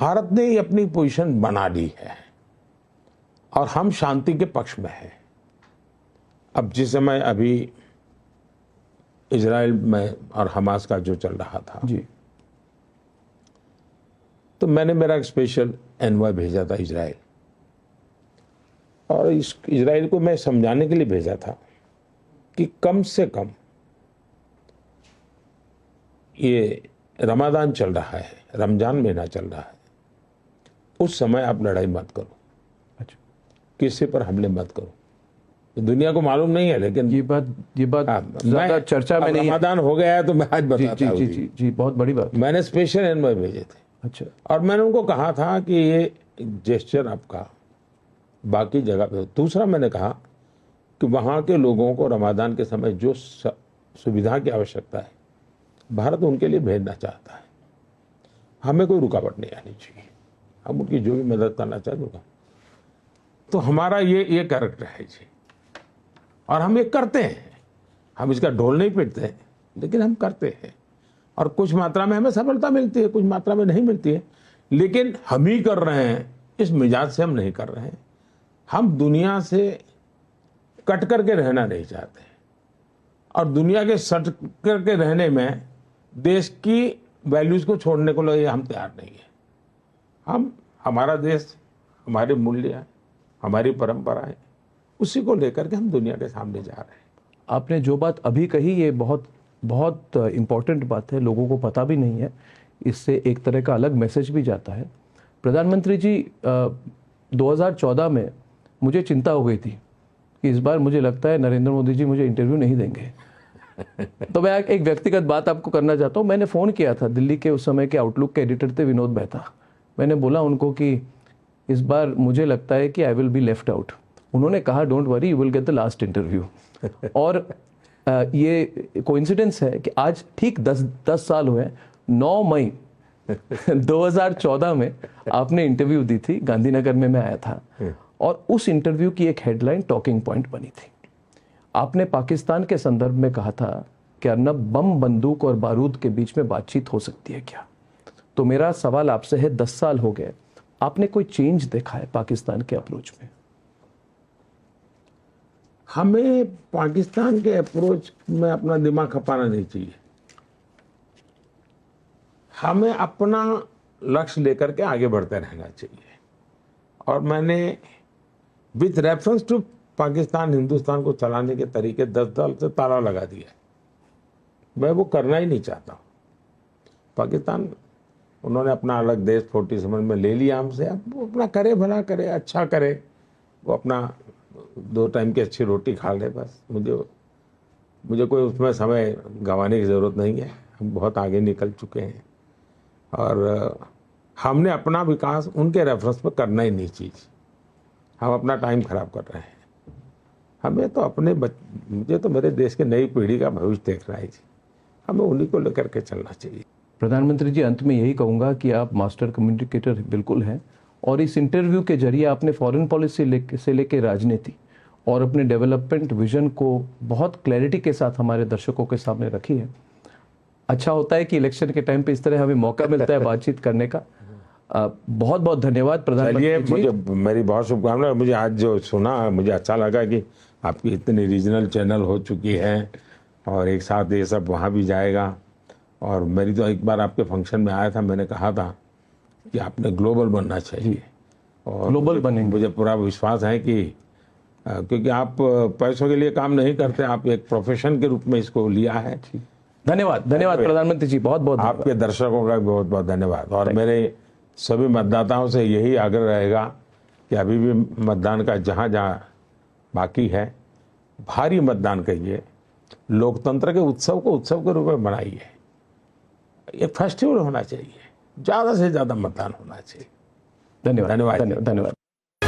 भारत ने ही अपनी पोजीशन बना ली है और हम शांति के पक्ष में हैं। अब जिस समय अभी इजराइल में और हमास का जो चल रहा था जी, तो मैंने मेरा एक स्पेशल एनवॉय भेजा था इजराइल, और इस इजराइल को मैं समझाने के लिए भेजा था कि कम से कम ये रमादान चल रहा है, रमजान महीना चल रहा है, उस समय आप लड़ाई मत करो, अच्छा, किसी पर हमले मत करो। दुनिया को मालूम नहीं है, लेकिन ये बात ज्यादा चर्चा में नहीं है। रमादान हो गया है तो मैं आज बताता हूँ। जी जी जी जी, बहुत बड़ी बात। मैंने स्पेशल एनवॉय भेजे थे। अच्छा, और मैंने उनको कहा था कि ये जेस्चर आपका बाकी जगह पे। दूसरा मैंने कहा कि वहाँ के लोगों को रमादान के समय जो सुविधा की आवश्यकता है, भारत उनके लिए भेजना चाहता है। हमें कोई रुकावट नहीं आनी चाहिए, हम उनकी जो भी मदद करना चाहते। तो हमारा ये कैरेक्टर है जी, और हम ये करते हैं। हम इसका ढोल नहीं पीटते हैं, लेकिन हम करते हैं। और कुछ मात्रा में हमें सफलता मिलती है, कुछ मात्रा में नहीं मिलती है, लेकिन हम ही कर रहे हैं। इस मिजाज से हम नहीं कर रहे हैं। हम दुनिया से कट करके रहना नहीं चाहते, और दुनिया के सट करके रहने में देश की वैल्यूज को छोड़ने को लिए हम तैयार नहीं है। हमारा देश, हमारे मूल्य, हमारी परंपरा है, उसी को लेकर के हम दुनिया के सामने जा रहे हैं। आपने जो बात अभी कही ये बहुत बहुत इम्पोर्टेंट बात है, लोगों को पता भी नहीं है। इससे एक तरह का अलग मैसेज भी जाता है। प्रधानमंत्री जी, 2014 में मुझे चिंता हो गई थी कि इस बार मुझे लगता है नरेंद्र मोदी जी मुझे इंटरव्यू नहीं देंगे। तो मैं एक व्यक्तिगत बात आपको करना चाहता हूँ। मैंने फ़ोन किया था, दिल्ली के उस समय के आउटलुक के एडिटर थे विनोद मेहता। मैंने बोला उनको कि इस बार मुझे लगता है कि I will be left out. उन्होंने कहा don't worry, you will get the last interview. और ये कोइंसिडेंस है कि आज ठीक 10 साल हुए, 9 मई 2014 में आपने इंटरव्यू दी थी, गांधीनगर में मैं आया था, और उस इंटरव्यू की एक हेडलाइन टॉकिंग पॉइंट बनी थी। आपने पाकिस्तान के संदर्भ में कहा था कि अर्नब, बम, बंदूक और बारूद के बीच में बातचीत हो सकती है क्या? तो मेरा सवाल आपसे है, 10 साल हो गए, आपने कोई चेंज देखा है पाकिस्तान के अप्रोच में? हमें पाकिस्तान के अप्रोच में अपना दिमाग खपाना नहीं चाहिए। हमें अपना लक्ष्य लेकर के आगे बढ़ते रहना चाहिए। और मैंने with reference to Pakistan, Hindustan को चलाने के तरीके 10 साल से ताला लगा दिया। मैं वो करना ही नहीं चाहता। पाकिस्तान, उन्होंने अपना अलग देश 47 में ले लिया हमसे। अब वो अपना करे, भला करे, अच्छा करे, वो अपना 2 टाइम की अच्छी रोटी खा ले, बस। मुझे कोई उसमें समय गंवाने की ज़रूरत नहीं है। हम बहुत आगे निकल चुके हैं, और हमने अपना विकास उनके रेफरेंस में करना ही नहीं चीज़। हम अपना टाइम खराब कर रहे हैं। हमें तो मुझे तो मेरे देश की नई पीढ़ी का भविष्य देखना है जी। हमें उन्हीं को लेकर के चलना चाहिए। प्रधानमंत्री जी, अंत में यही कहूँगा कि आप मास्टर कम्युनिकेटर बिल्कुल हैं, और इस इंटरव्यू के जरिए आपने फॉरेन पॉलिसी से लेकर राजनीति और अपने डेवलपमेंट विजन को बहुत क्लैरिटी के साथ हमारे दर्शकों के सामने रखी है। अच्छा होता है कि इलेक्शन के टाइम पे इस तरह हमें मौका मिलता है बातचीत करने का। बहुत बहुत धन्यवाद प्रधानमंत्री जी। मेरी बहुत शुभकामनाएं। मुझे आज जो सुना, मुझे अच्छा लगा कि आपकी इतनी रीजनल चैनल हो चुकी है, और एक साथ ये सब वहाँ भी जाएगा। और मेरी तो एक बार आपके फंक्शन में आया था, मैंने कहा था कि आपने ग्लोबल बनना चाहिए, और ग्लोबल बनेंगे। मुझे पूरा विश्वास है कि क्योंकि आप पैसों के लिए काम नहीं करते, आप एक प्रोफेशन के रूप में इसको लिया है। धन्यवाद, धन्यवाद प्रधानमंत्री जी, बहुत बहुत। आपके दर्शकों का बहुत बहुत धन्यवाद। और मेरे सभी मतदाताओं से यही आग्रह रहेगा कि अभी भी मतदान का जहाँ जहाँ बाकी है, भारी मतदान करिए। लोकतंत्र के उत्सव को उत्सव के रूप में बनाइए। एक फेस्टिवल होना चाहिए, ज़्यादा से ज़्यादा मतदान होना चाहिए। धन्यवाद, धन्यवाद, धन्यवाद।